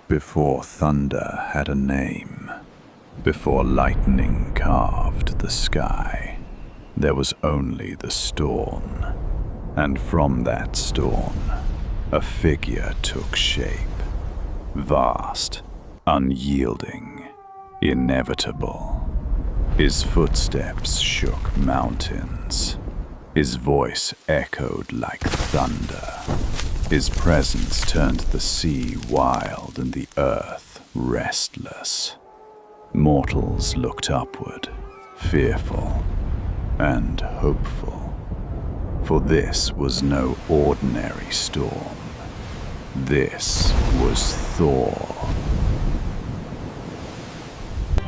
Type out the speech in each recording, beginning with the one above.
Before thunder had a name, before lightning carved the sky, there was only the storm. And from that storm, a figure took shape. Vast, unyielding, inevitable. His footsteps shook mountains. His voice echoed like thunder. His presence turned the sea wild and the earth restless. Mortals looked upward, fearful and hopeful. For this was no ordinary storm. This was Thor.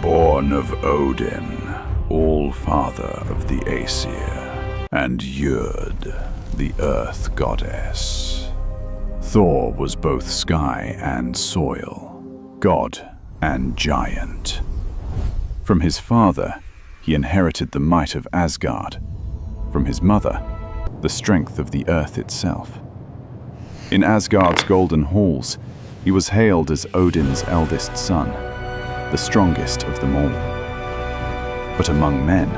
Born of Odin, all-father of the Aesir, and Jörð, the earth goddess. Thor was both sky and soil, god and giant. From his father, he inherited the might of Asgard. From his mother, the strength of the earth itself. In Asgard's golden halls, he was hailed as Odin's eldest son, the strongest of them all. But among men,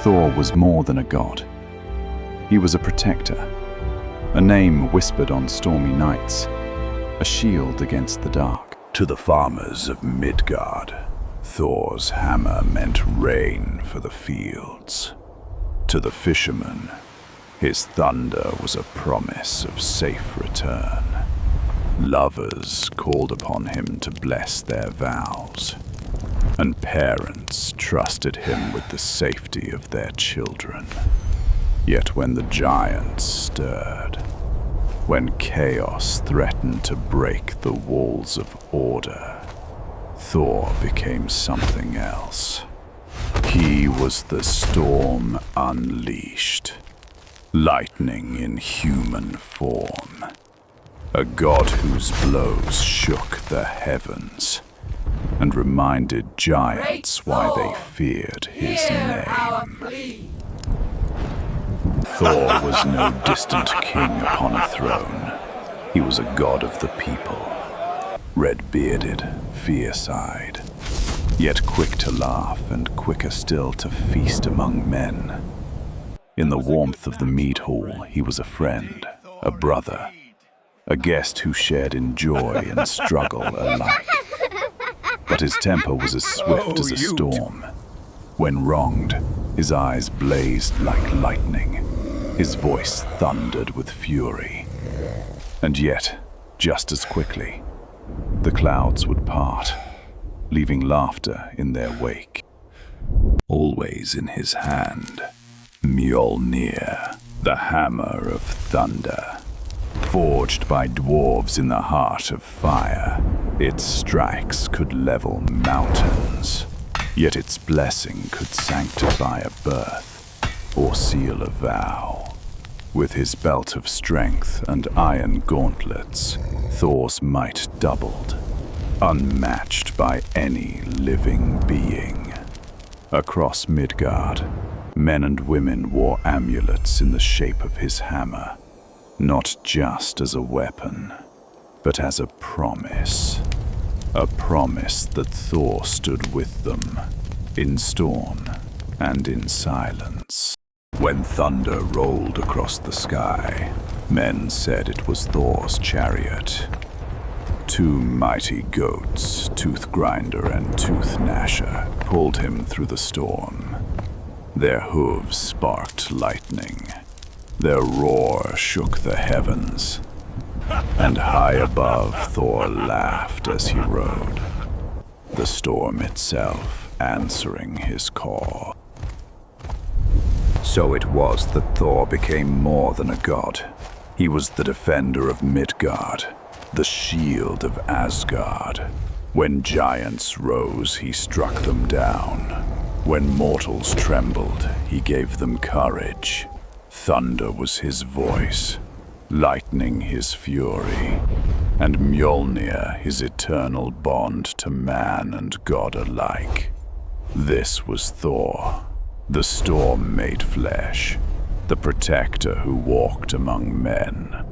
Thor was more than a god. He was a protector, a name whispered on stormy nights, a shield against the dark. To the farmers of Midgard, Thor's hammer meant rain for the fields. To the fishermen, his thunder was a promise of safe return. Lovers called upon him to bless their vows, and parents trusted him with the safety of their children. Yet when the giants stirred, when chaos threatened to break the walls of order, Thor became something else. He was the storm unleashed, lightning in human form, a god whose blows shook the heavens and reminded giants why they feared his name. Thor was no distant king upon a throne. He was a god of the people, red-bearded, fierce-eyed, yet quick to laugh and quicker still to feast among men. In the warmth of the mead hall, he was a friend, a brother, a guest who shared in joy and struggle alike. But his temper was as swift as a storm. When wronged, his eyes blazed like lightning. His voice thundered with fury. And yet, just as quickly, the clouds would part, leaving laughter in their wake. Always in his hand, Mjölnir, the hammer of thunder. Forged by dwarves in the heart of fire, its strikes could level mountains. Yet its blessing could sanctify a birth or seal a vow. With his belt of strength and iron gauntlets, Thor's might doubled, unmatched by any living being. Across Midgard, men and women wore amulets in the shape of his hammer, not just as a weapon, but as a promise. A promise that Thor stood with them, in storm and in silence. When thunder rolled across the sky, men said it was Thor's chariot. Two mighty goats, Tooth Grinder and Tooth Gnasher, pulled him through the storm. Their hooves sparked lightning. Their roar shook the heavens. And high above, Thor laughed as he rode, the storm itself answering his call. So it was that Thor became more than a god. He was the defender of Midgard, the shield of Asgard. When giants rose, he struck them down. When mortals trembled, he gave them courage. Thunder was his voice, lightning his fury, and Mjölnir his eternal bond to man and god alike. This was Thor, the storm made flesh, the protector who walked among men.